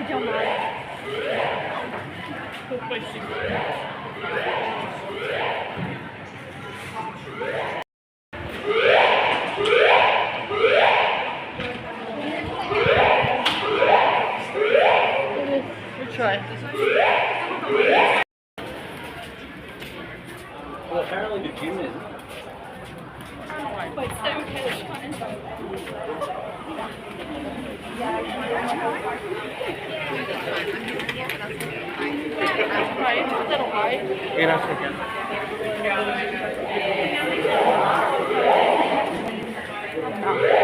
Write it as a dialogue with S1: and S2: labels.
S1: don't mind.
S2: We'll try.
S3: Well, apparently the gym is.
S1: Wait, so okay. Right, a little high.
S3: Gracias.